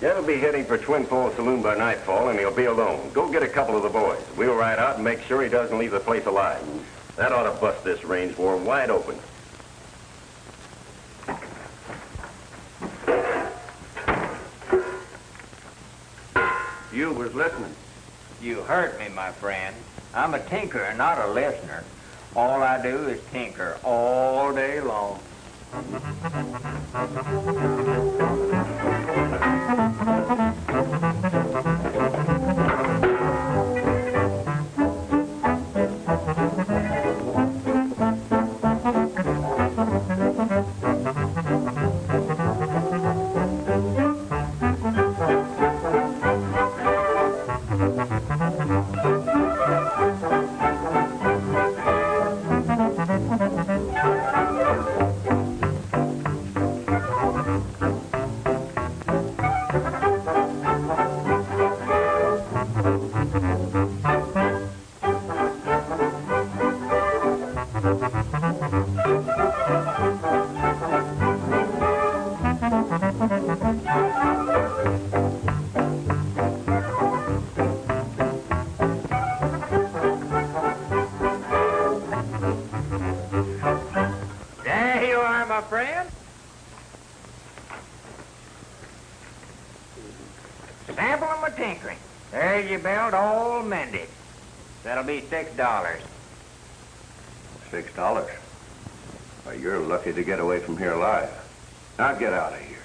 Jeff'll be heading for Twin Falls Saloon by nightfall, and he'll be alone. Go get a couple of the boys. We'll ride out and make sure he doesn't leave the place alive. That ought to bust this range war wide open. You was listening. You heard me, my friend. I'm a tinkerer, not a listener. All I do is tinker all day long. Sample of my tinkering. There's your belt all mended. That'll be $6. $6? Why, you're lucky to get away from here alive. Now get out of here.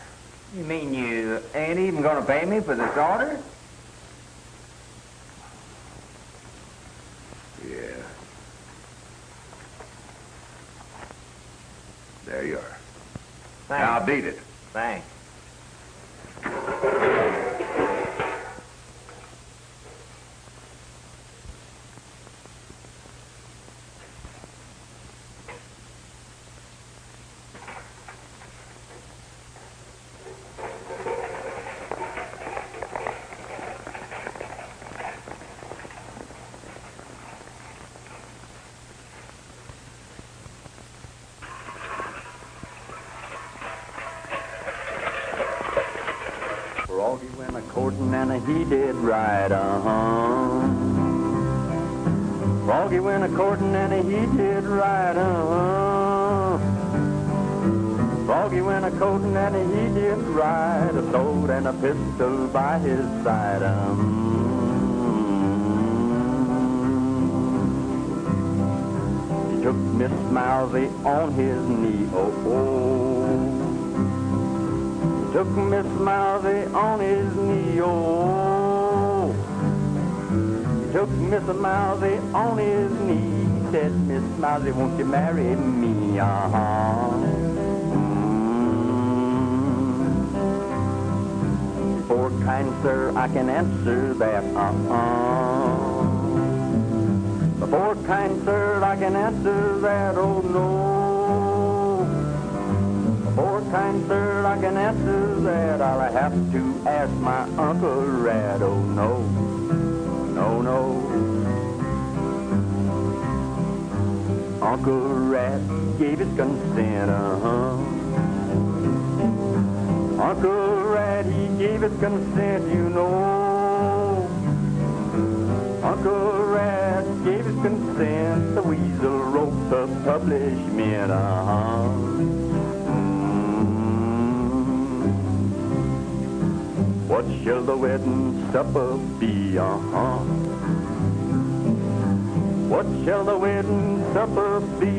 You mean you ain't even gonna pay me for this order? Yeah. There you are. Thanks. Now beat it. Thanks. Froggy went a-courting and he did right, Froggy went a-courting and he did right, Froggy went a-courting and he did right, a sword and a pistol by his side, He took Miss Mousy on his knee, Took Miss Mousy on his knee, He took Miss Mousy on his knee. He said, Miss Mousy, won't you marry me? For kind sir, I can answer that, For kind sir, I can answer that, oh no. For kind sir, I can answer that. I'll have to ask my Uncle Rat. Oh no, no, no. Uncle Rat gave his consent, Uncle Rat, he gave his consent, you know. Uncle Rat gave his consent. The weasel wrote the publishment, What shall the wedding supper be, What shall the wedding supper be?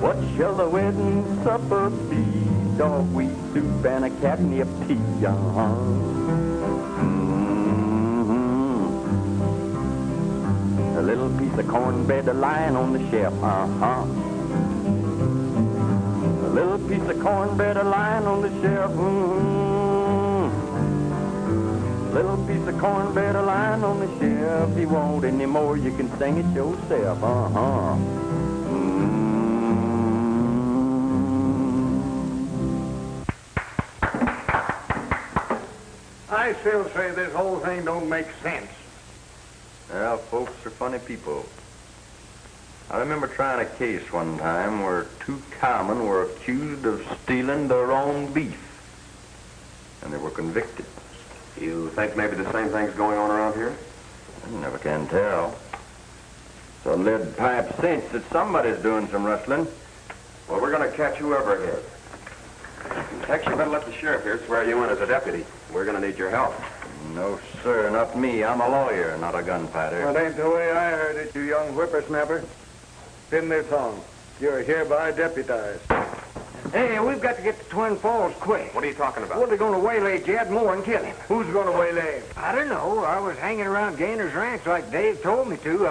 What shall the wedding supper be? Dogweed soup and a catnip tea, A little piece of cornbread lying on the shelf, A little piece of cornbread lying on the shelf, Little piece of cornbread lying on the shelf. If you want any more, you can sing it yourself, I still say this whole thing don't make sense. Well, folks are funny people. I remember trying a case one time where two cowmen were accused of stealing their own beef. and they were convicted. You think maybe the same thing's going on around here? I never can tell. It's a lead pipe cinch that somebody's doing some rustling. Well, we're going to catch whoever it is. Tex, you better let the sheriff here swear you in as a deputy. We're going to need your help. No, sir, not me. I'm a lawyer, not a gunfighter. That ain't the way I heard it, you young whippersnapper. Spin this song. You're hereby deputized. Hey, we've got to get to Twin Falls quick. What are you talking about? Well, they're going to waylay Jed Moore and kill him. Who's going to waylay him? I don't know. I was hanging around Gainer's Ranch like Dave told me to,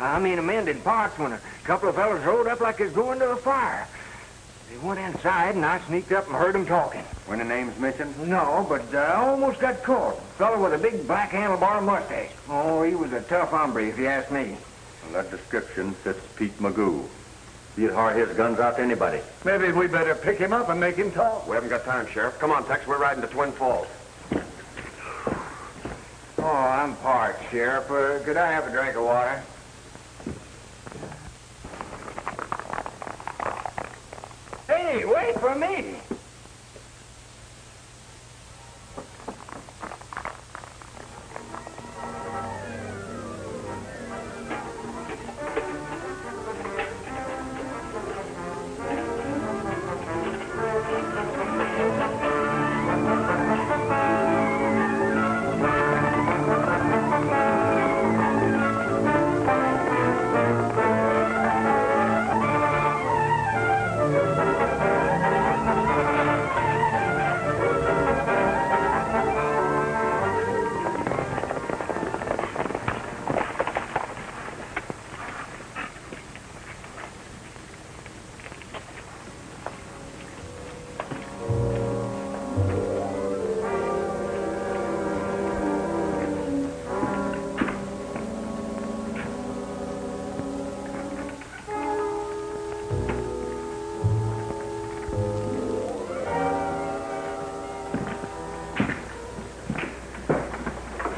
amending parts when a couple of fellas rode up like they was going to a fire. They went inside, and I sneaked up and heard them talking. When the name's mentioned? No, but I almost got caught. Fellow with a big black handlebar mustache. Oh, he was a tough hombre, if you ask me. Well, that description fits Pete Magoo. He'd hire his guns out to anybody. Maybe we better pick him up and make him talk. We haven't got time, Sheriff. Come on, Tex. We're riding to Twin Falls. Oh, I'm parched, Sheriff. Could I have a drink of water? Hey, wait for me.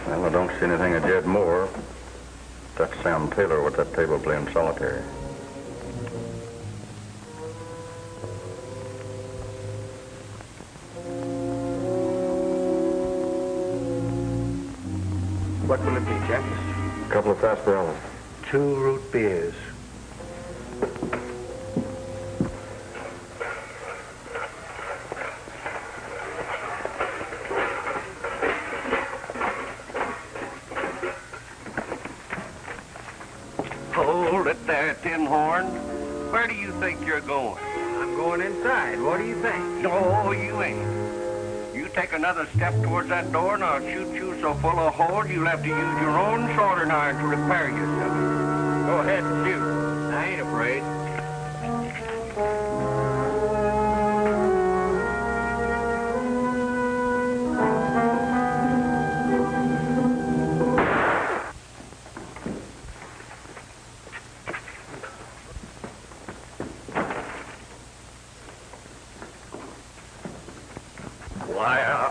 Well, I don't see anything of Jed Moore. That's Sam Taylor with that table playing solitaire. What will it be, Jack? A couple of sarsaparillas. 2 root beers. Hold it there, Tin Horn. Where do you think you're going? I'm going inside. What do you think? No, you ain't. You take another step towards that door and I'll shoot you so full of holes you'll have to use your own soldering iron to repair yourself. Go ahead and shoot. I ain't afraid. Liar.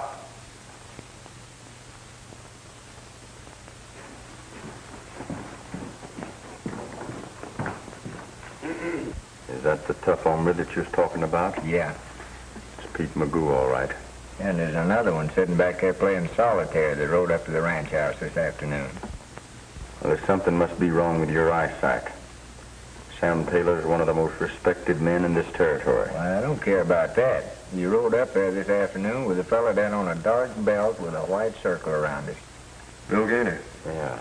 Is that the tough hombre that you was talking about? Yeah. It's Pete Magoo, all right. And there's another one sitting back there playing solitaire that rode up to the ranch house this afternoon. Well, there's something must be wrong with your eyesight. Sam Taylor's one of the most respected men in this territory. Well, I don't care about that. You rode up there this afternoon with a fella down on a dark belt with a white circle around it. Bill Gaynor. Yeah.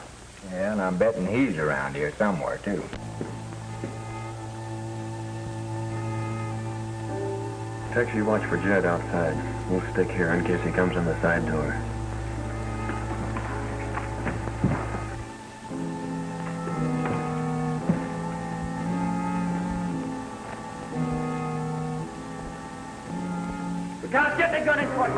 Yeah, and I'm betting he's around here somewhere, too. Tex, you watch for Jed outside. We'll stick here in case he comes in the side door. Now, get the gun in front.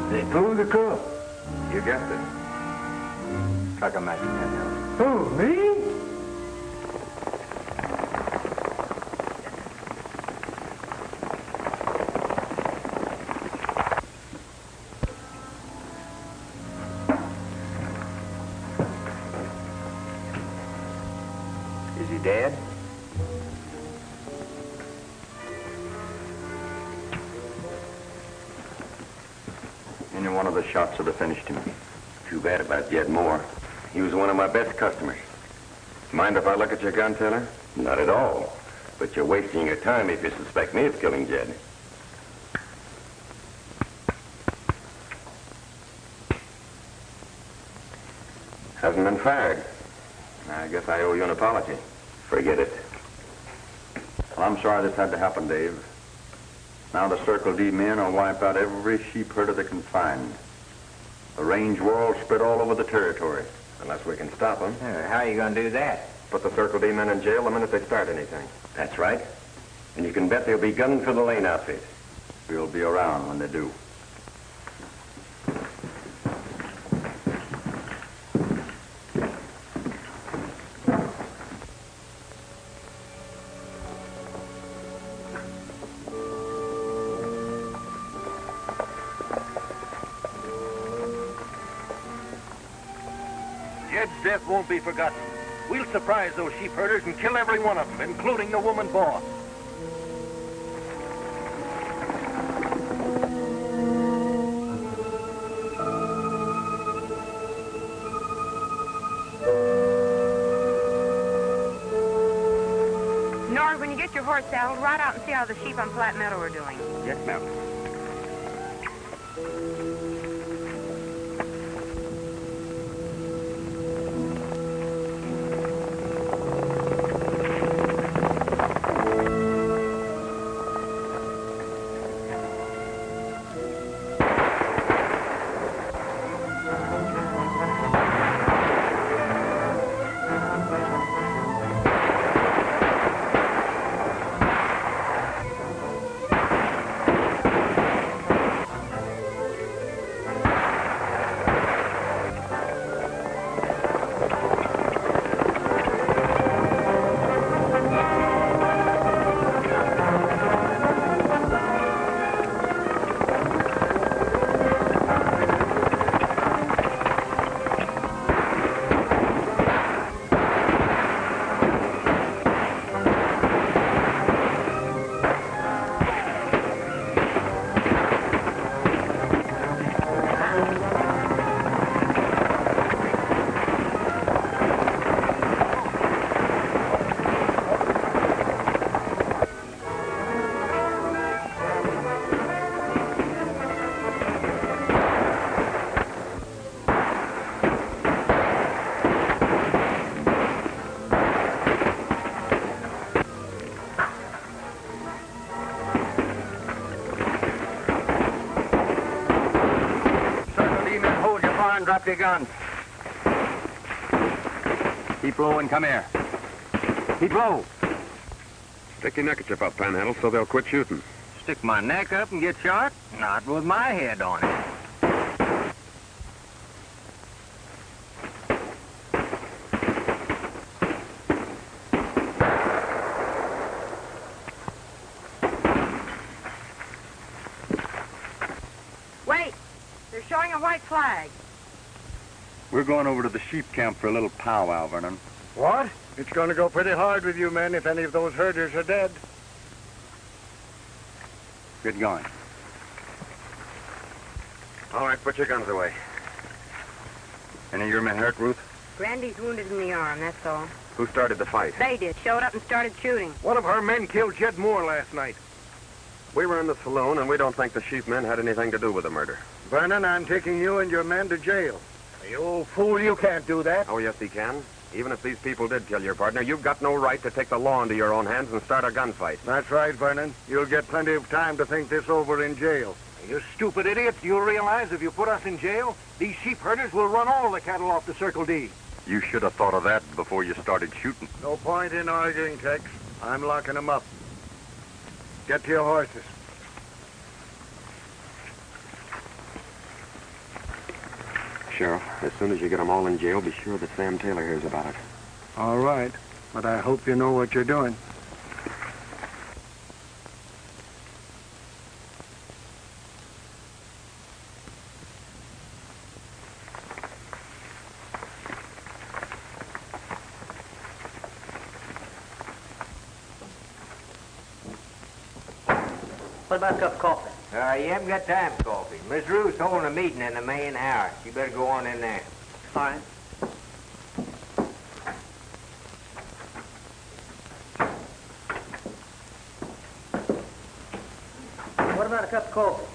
They fool the cook. You guessed it. Strike a match, Daniel. Who, me? Is he dead? Any one of the shots would have finished him. Too bad about Jed Moore. He was one of my best customers. Mind if I look at your gun, Taylor? Not at all. But you're wasting your time if you suspect me of killing Jed. Hasn't been fired. I guess I owe you an apology. Forget it. Well, I'm sorry this had to happen, Dave. Now the Circle D men will wipe out every sheep herder they can find. The range war will spread all over the territory. Unless we can stop them. How are you going to do that? Put the Circle D men in jail the minute they start anything. That's right. And you can bet they'll be gunning for the Lane outfit. We'll be around when they do. Jed's death won't be forgotten. We'll surprise those sheep herders and kill every one of them, including the woman boss. Nord, when you get your horse saddled, ride out and see how the sheep on Flat Meadow are doing. Yes, ma'am. Drop your guns. Keep low and come here. Keep low. Stick your neckerchief up, Panhandle, so they'll quit shooting. Stick my neck up and get shot? Not with my head on it. Wait! They're showing a white flag. We're going over to the sheep camp for a little powwow, Vernon. What? It's going to go pretty hard with you men if any of those herders are dead. Get going. All right, put your guns away. Any of your men hurt, Ruth? Grandy's wounded in the arm, that's all. Who started the fight? They did. Showed up and started shooting. One of our men killed Jed Moore last night. We were in the saloon, and we don't think the sheep men had anything to do with the murder. Vernon, I'm taking you and your men to jail. You old fool, you can't do that. Oh, yes, he can. Even if these people did kill your partner, you've got no right to take the law into your own hands and start a gunfight. That's right, Vernon. You'll get plenty of time to think this over in jail. You stupid idiot. Do you realize if you put us in jail, these sheep herders will run all the cattle off the Circle D? You should have thought of that before you started shooting. No point in arguing, Tex. I'm locking them up. Get to your horses. Sheriff. As soon as you get them all in jail, be sure that Sam Taylor hears about it. All right, but I hope you know what you're doing. What about a cup of coffee? You haven't got time for coffee. Miss Ruth's holding a meeting in the main house. You better go on in there. All right. What about a cup of coffee?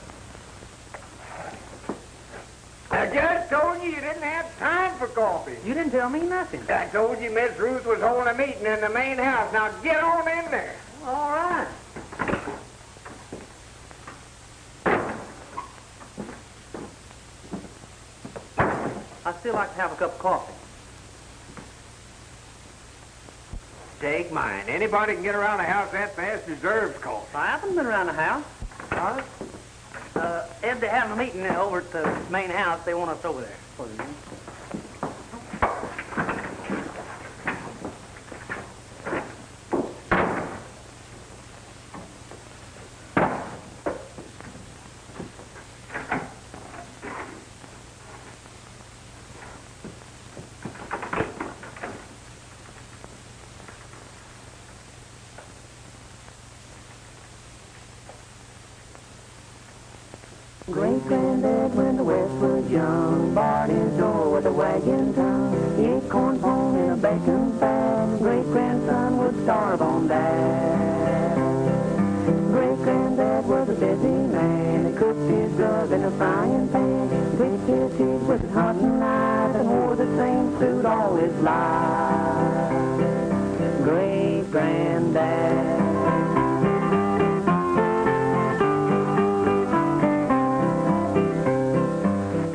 I just told you didn't have time for coffee. You didn't tell me nothing. I told you Miss Ruth was holding a meeting in the main house. Now get on in there. All right. I'd still like to have a cup of coffee. Take mine. Anybody can get around the house that fast deserves coffee. I haven't been around the house. All right. Ed, they're having a meeting over at the main house. They want us over there for the meeting. Great-granddad, when the West was young, barred his door with a wagging tongue. He ate corn pone in a bacon fat. Great-grandson would starve on that. Great-granddad was a busy man. He cooked his grub in a frying pan, twitched his teeth with a hunting knife, and wore the same suit all his life. Great-granddad.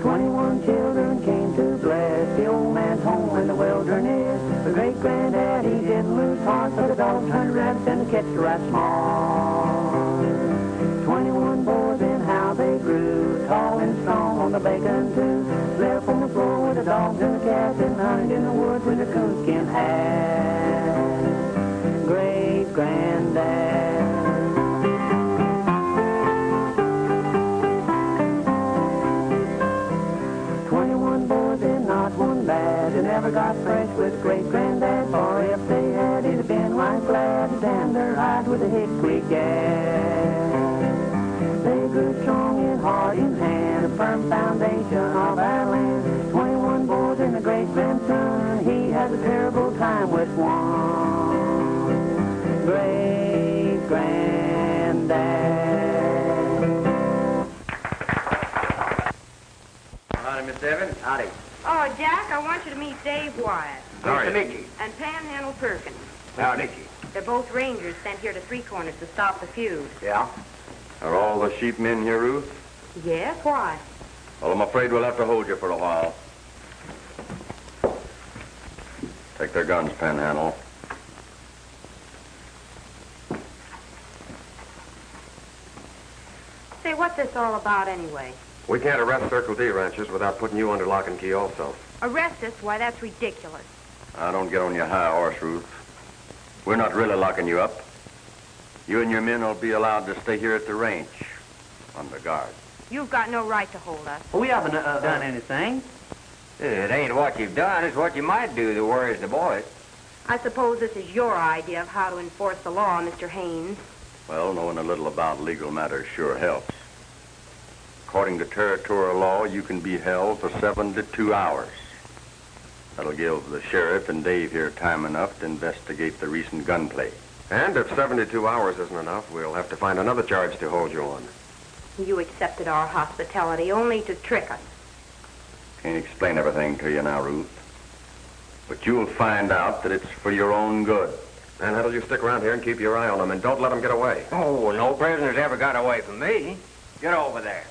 21 children came to bless the old man's home in the wilderness. The great-granddad, he didn't lose heart, but the dogs hunted rabbits and the cats were right small. 21 boys and how they grew, tall and strong on the bacon too. Slept on the floor with the dogs and the cats, and hunted in the woods with a coonskin hat. Great-granddad. 21 boys and not one lad who never got fresh with great-granddad, for if they had, he'd have been right glad to tan their hides with a hickory gad. They grew strong in heart and hand, a firm foundation of our land. 21 boys and a great-grandson, he has a terrible time with one. Great-granddad. Howdy, Miss Evans. Howdy. Oh, Jack, I want you to meet Dave Wyatt. Nice to meet you. And Panhandle Perkins. How did you? They're both rangers sent here to Three Corners to stop the feud. Yeah? Are all the sheep men here, Ruth? Yes, why? Well, I'm afraid we'll have to hold you for a while. Take their guns, Panhandle. Say, what's this all about anyway? We can't arrest Circle D ranchers without putting you under lock and key also. Arrest us? Why, that's ridiculous. Now, don't get on your high horse, Ruth. We're not really locking you up. You and your men will be allowed to stay here at the ranch, under guard. You've got no right to hold us. We haven't done anything. It ain't what you've done, it's what you might do that worries the boys. I suppose this is your idea of how to enforce the law, Mr. Haynes. Well, knowing a little about legal matters sure helps. According to territorial law, you can be held for 72 hours. That'll give the sheriff and Dave here time enough to investigate the recent gunplay. And if 72 hours isn't enough, we'll have to find another charge to hold you on. You accepted our hospitality only to trick us. Can't explain everything to you now, Ruth. But you'll find out that it's for your own good. Panhandle, you stick around here and keep your eye on them, and don't let them get away. Oh, no prisoners ever got away from me. Get over there.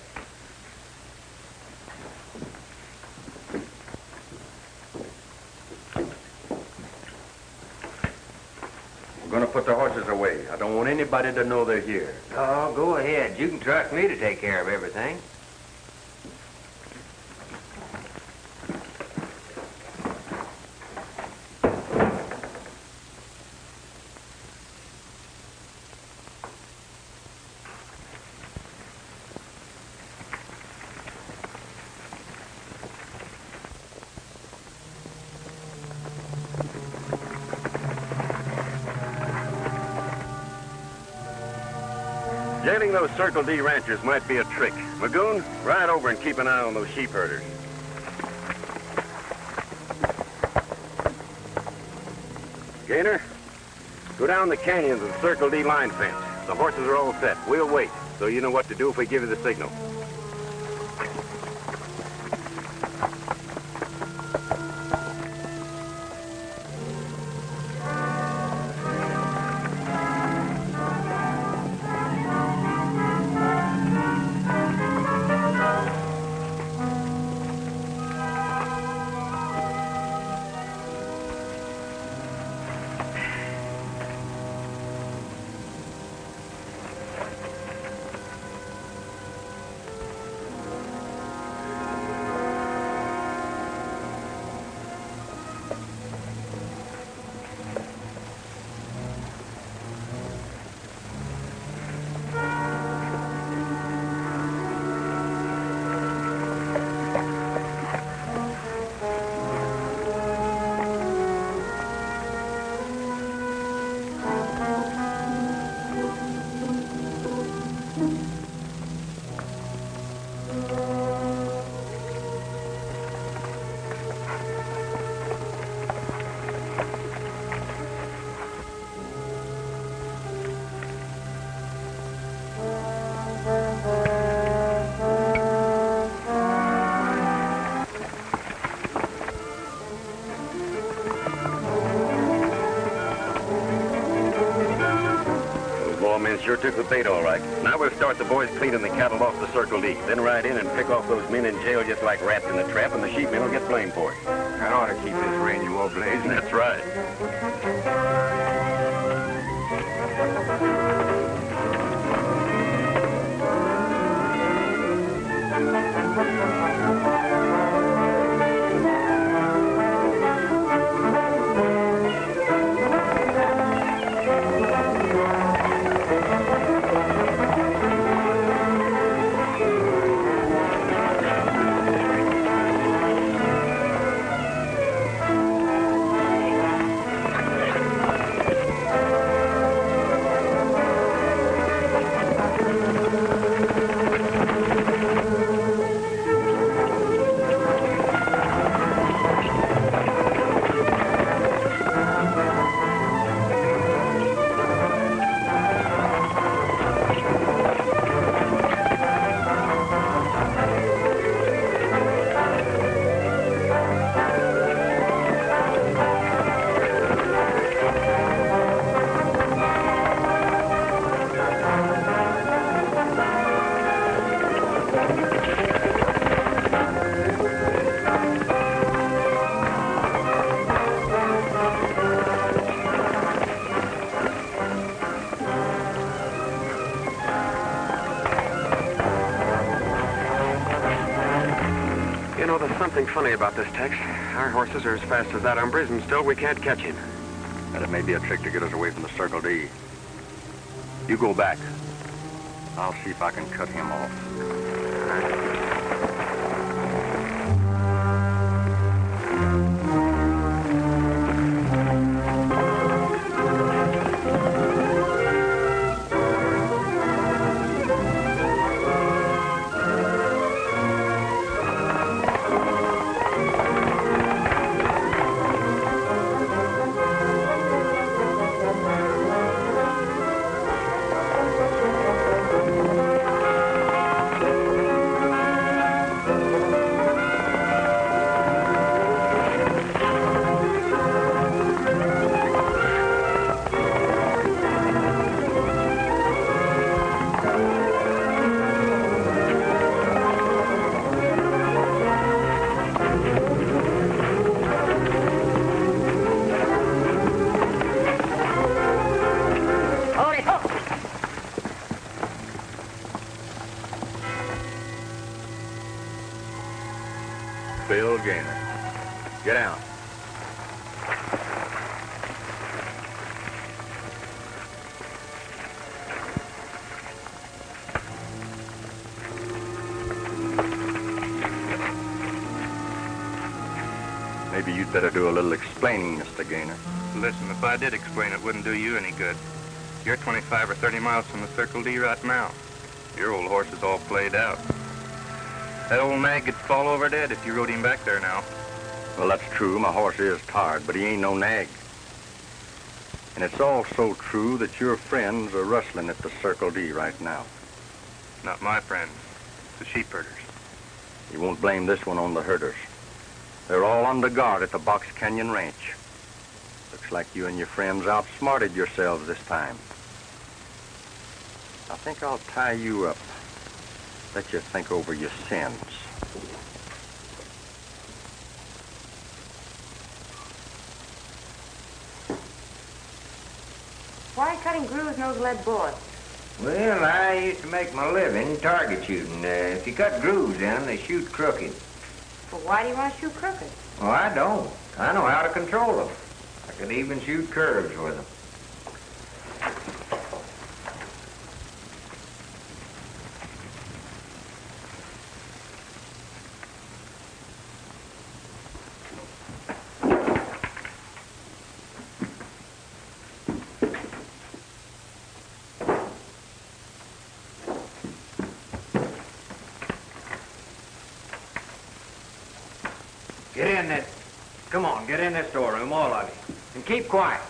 We're going to put the horses away. I don't want anybody to know they're here. Oh, go ahead. You can trust me to take care of everything. Landing those Circle D ranchers might be a trick. Magoon, ride over and keep an eye on those sheep herders. Gaynor, go down the canyon to the Circle D line fence. The horses are all set. We'll wait, so you know what to do if we give you the signal. Sure took the bait all right. Now we'll start the boys cleaning the cattle off the Circle D. Then ride in and pick off those men in jail just like rats in a trap, and the sheepmen will get blamed for it. That ought to keep this rainy war blazing. That's right. Something funny about this, Tex. Our horses are as fast as that umbra's, and still we can't catch him. And it may be a trick to get us away from the Circle D. You go back. I'll see if I can cut him off. Bill Gaynor. Get down. Maybe you'd better do a little explaining, Mr. Gaynor. Listen, if I did explain, it wouldn't do you any good. You're 25 or 30 miles from the Circle D right now. Your old horse is all played out. That old nag could fall over dead if you rode him back there now. Well, that's true. My horse is tired, but he ain't no nag. And it's also true that your friends are rustling at the Circle D right now. Not my friends, the sheep herders. You won't blame this one on the herders. They're all under guard at the Box Canyon Ranch. Looks like you and your friends outsmarted yourselves this time. I think I'll tie you up. Let you think over your sins. Why cutting grooves in those lead bullets? Well, I used to make my living target shooting. If you cut grooves in them, they shoot crooked. But why do you want to shoot crooked? Well, I don't. I know how to control them. I could even shoot curves with them. Get in this. Come on, get in this storeroom, all of you. And keep quiet.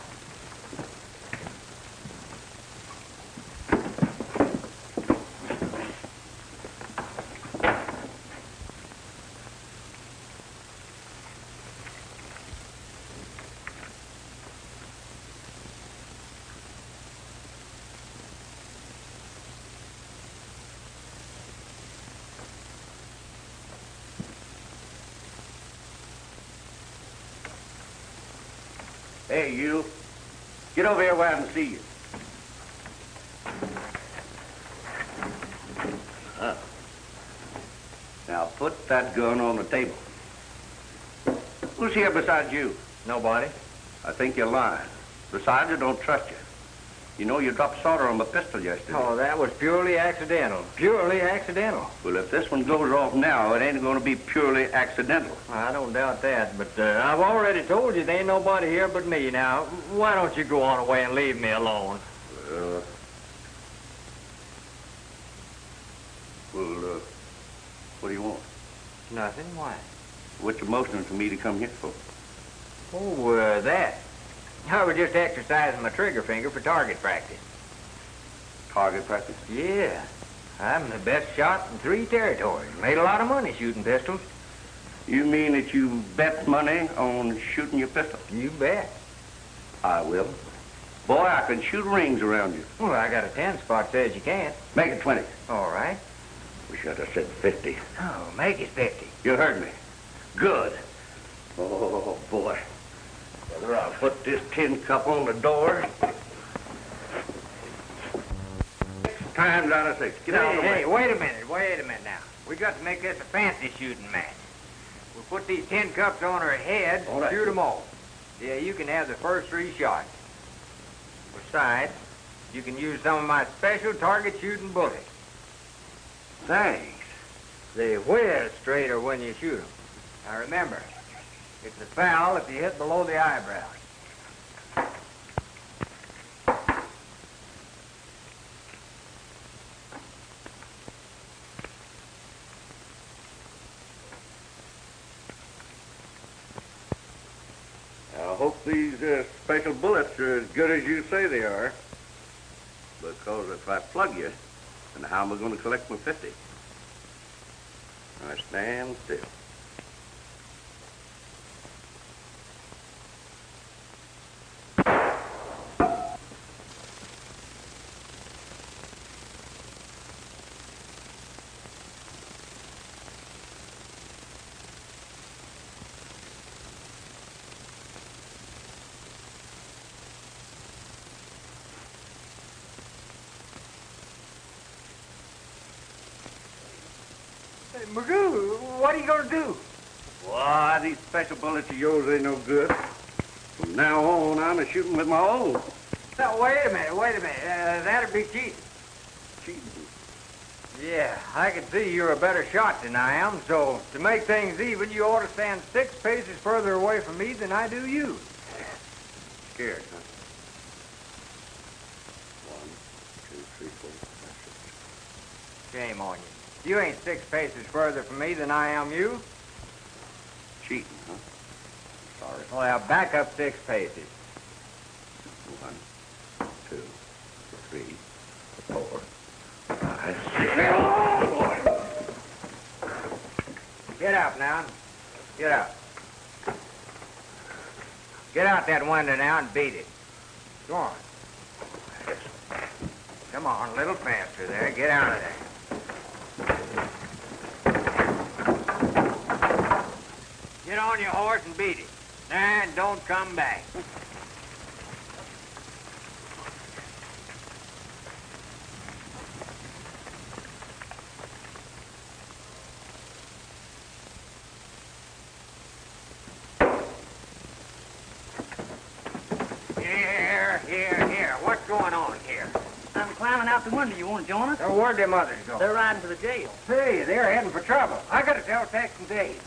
Hey, you. Get over here where I can see you. Now, put that gun on the table. Who's here besides you? Nobody. I think you're lying. Besides, I don't trust you. You know you dropped solder on my pistol yesterday. Oh, that was purely accidental. Purely accidental. Well, if this one goes off now, it ain't going to be purely accidental. I don't doubt that, but I've already told you there ain't nobody here but me. Now, why don't you go on away and leave me alone? What do you want? Nothing. Why? What's the motion to me to come here for? Oh, that. I was just exercising my trigger finger for target practice. Target practice? Yeah. I'm the best shot in 3 territories. Made a lot of money shooting pistols. You mean that you bet money on shooting your pistol? You bet. I will. Boy, I can shoot rings around you. Well, I got a 10 spot says you can't. Make it 20. All right. We should have said 50. Oh, make it 50. You heard me. Good. Oh, boy. Whether I'll put this tin cup on the door. 6 times out of 6. Get out of the way. Hey, wait a minute now. We got to make this a fancy shooting match. We'll put these tin cups on her head and shoot them all. Yeah, you can have the first 3 shots. Besides, you can use some of my special target shooting bullets. Thanks. They whiz straighter when you shoot them. Now remember, it's a foul if you hit below the eyebrows. I hope these special bullets are as good as you say they are. Because if I plug you, then how am I going to collect my 50? I stand still. Magoo, what are you going to do? Why, these special bullets of yours ain't no good. From now on, I'm a shooting with my own. Now, wait a minute. That'd be cheating. Cheating? Yeah, I can see you're a better shot than I am, so to make things even, you ought to stand 6 paces further away from me than I do you. Scared, huh? 1, 2, 3, 4, 5, 6. Shame on you. You ain't 6 paces further from me than I am you. Cheating, huh? Sorry. Well, back up 6 paces. 1, 2, 3, 4, 5, 6. Get up now. Get up. Get out that window now and beat it. Go on. Come on, a little faster there. Get out of there. Get on your horse and beat it. And don't come back. Here. What's going on here? I'm climbing out the window. You want to join us? Where'd their mothers go? They're riding to the jail. Hey, they're heading for trouble. I gotta tell Tex and Dave.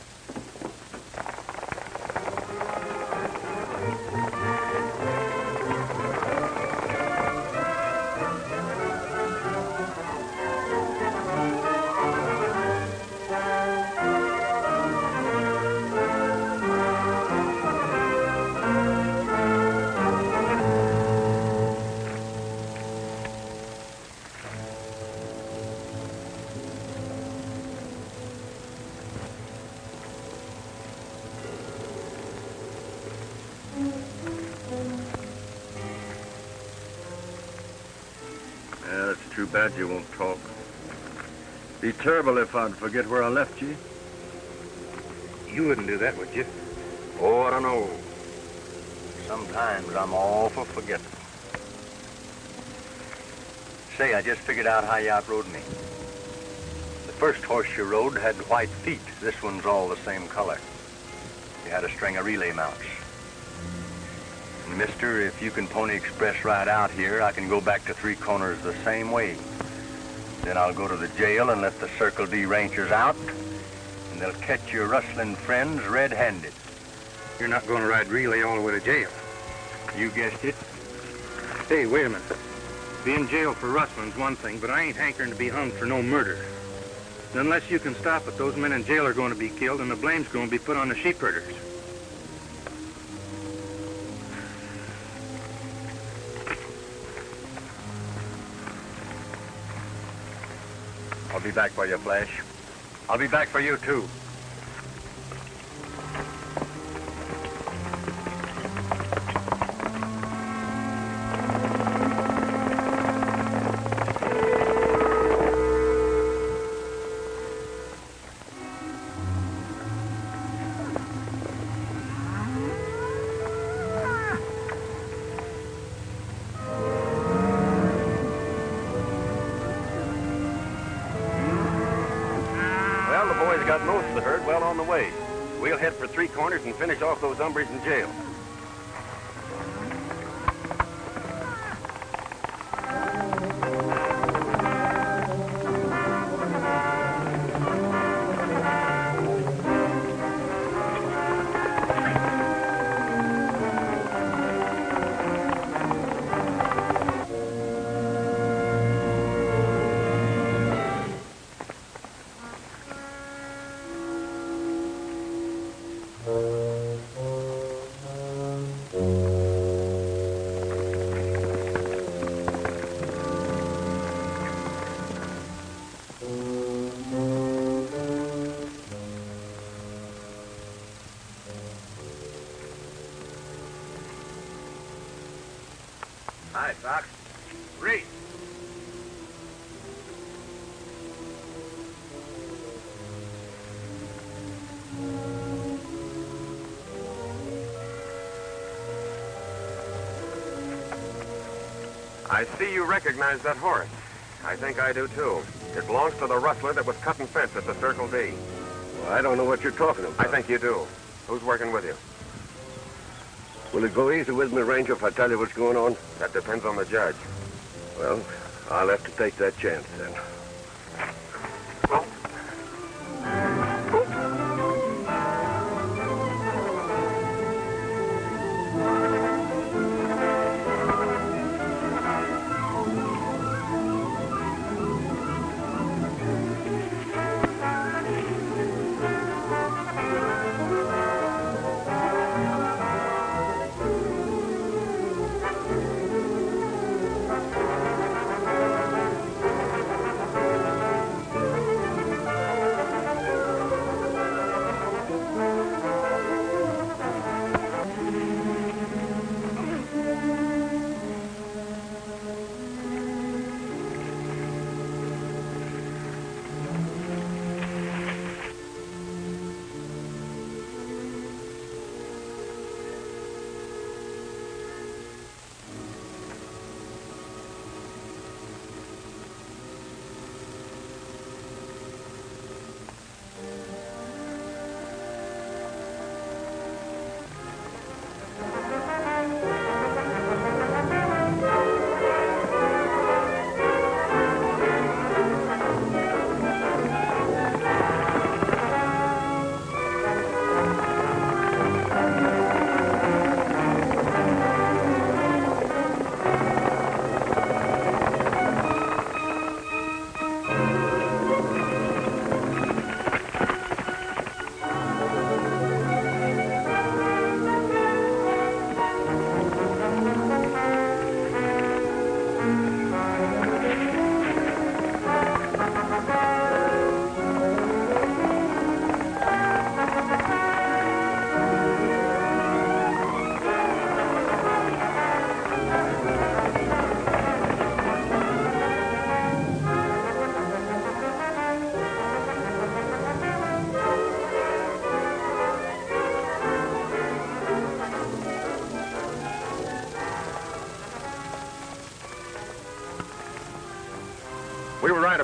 Yeah, it's too bad you won't talk. Be terrible if I'd forget where I left you. You wouldn't do that, would you? Oh, I don't know. Sometimes I'm awful forgetful. Say, I just figured out how you outrode me. The first horse you rode had white feet. This one's all the same color. You had a string of relay mounts. And mister, if you can Pony Express right out here, I can go back to Three Corners the same way. Then I'll go to the jail and let the Circle D Rangers out, and they'll catch your rustling friends red-handed. You're not going to ride relay all the way to jail. You guessed it. Hey, wait a minute. Be in jail for rustling's one thing, but I ain't hankering to be hung for no murder. Unless you can stop it, those men in jail are going to be killed, and the blame's going to be put on the sheep herders. I'll be back for you, Flash. I'll be back for you, too. Got most of the herd well on the way. We'll head for Three Corners and finish off those hombres in jail. Hi, Doc. Reed. I see you recognize that horse. I think I do, too. It belongs to the rustler that was cutting fence at the Circle D. Well, I don't know what you're talking about. I think you do. Who's working with you? Will it go easy with me, Ranger, if I tell you what's going on? That depends on the judge. Well, I'll have to take that chance, then.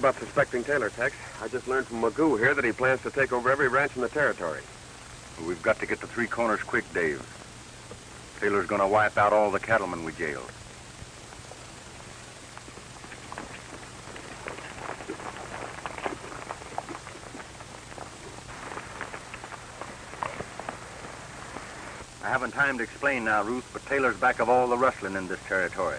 about suspecting Taylor, Tex. I just learned from Magoo here that he plans to take over every ranch in the territory. Well, we've got to get to Three Corners quick, Dave. Taylor's gonna wipe out all the cattlemen we jailed. I haven't time to explain now, Ruth, but Taylor's back of all the rustling in this territory.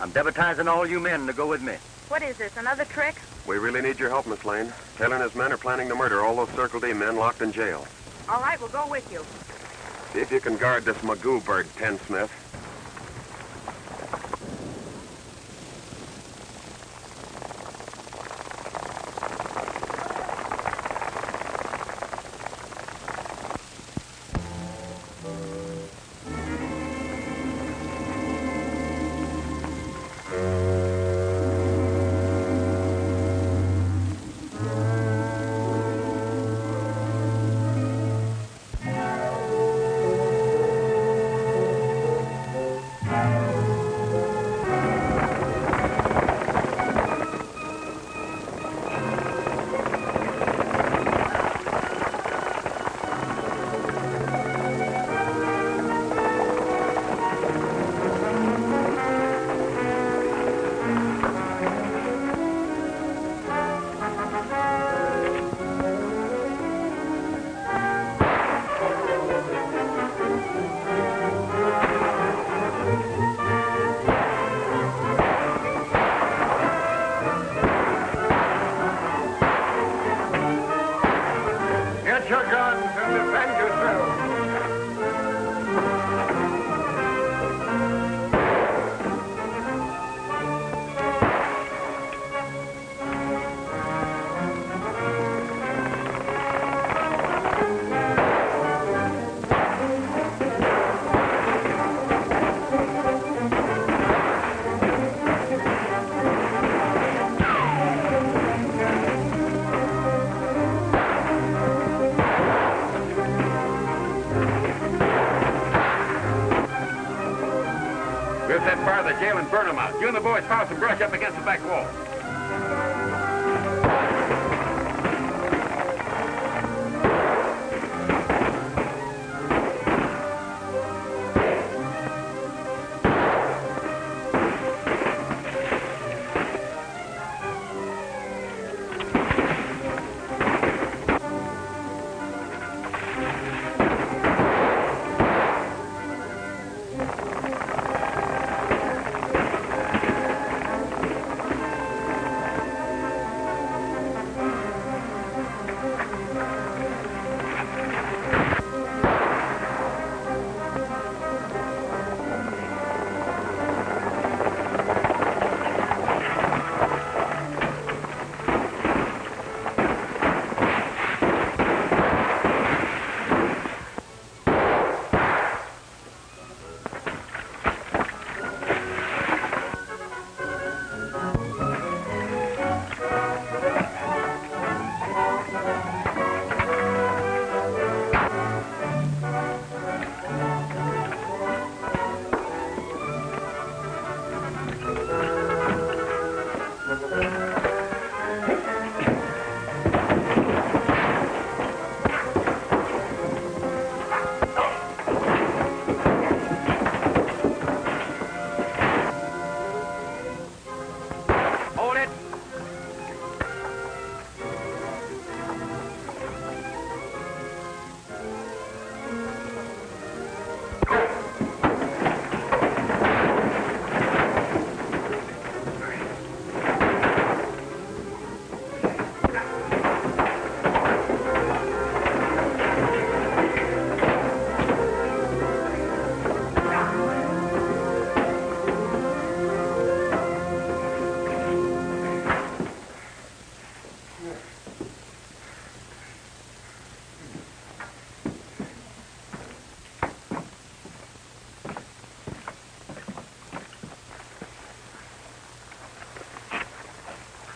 I'm deputizing all you men to go with me. What is this, another trick? We really need your help, Miss Lane. Taylor and his men are planning to murder all those Circle D men locked in jail. All right, we'll go with you. See if you can guard this Magoo bird, Ken Smith. Jail and burn them out. You and the boys pile some brush up against the back wall.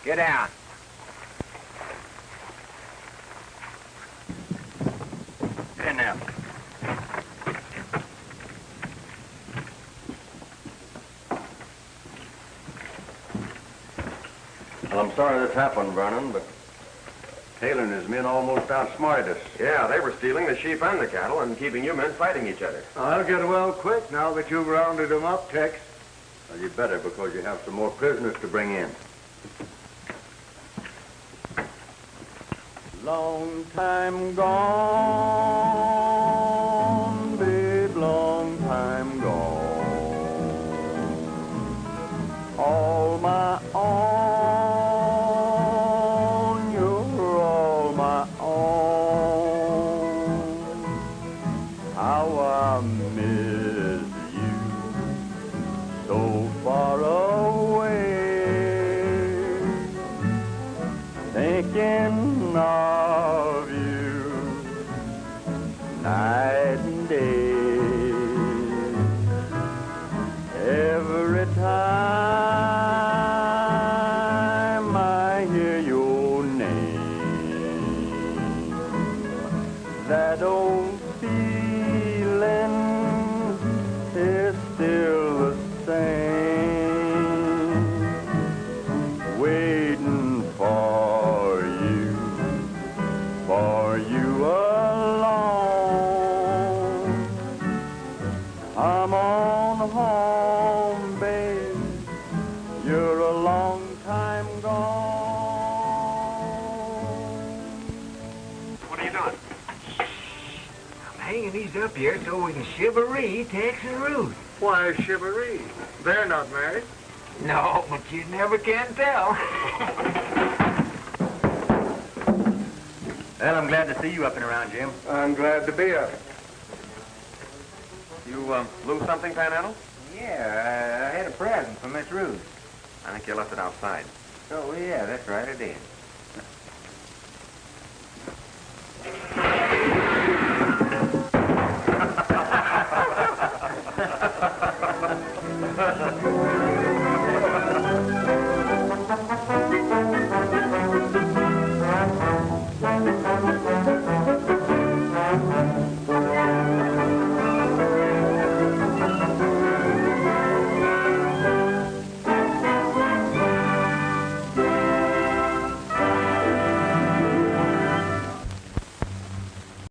Get down. Get in there. Tell them sorry this happened, Vernon, but Taylor and his men almost outsmarted us. Yeah, they were stealing the sheep and the cattle and keeping you men fighting each other. I'll get well quick now that you've rounded them up, Tex. Well, you better, because you have some more prisoners to bring in. Long time gone, babe, long time gone. All my own, you're all my own. How I miss you, so far away. Thinking of you night and day. Every time I hear your name, that old feeling is still the same. Waiting for you alone. Come on home, babe. You're a long time gone. What are you doing? I'm hanging these up here so we can shivaree Tex and Ruth. Why, shivaree? They're not married. No, but you never can tell. Well, I'm glad to see you up and around, Jim. I'm glad to be up. You, lose something, Panhandle? Yeah, I had a present for Miss Ruth. I think you left it outside. Oh, yeah, that's right, I did.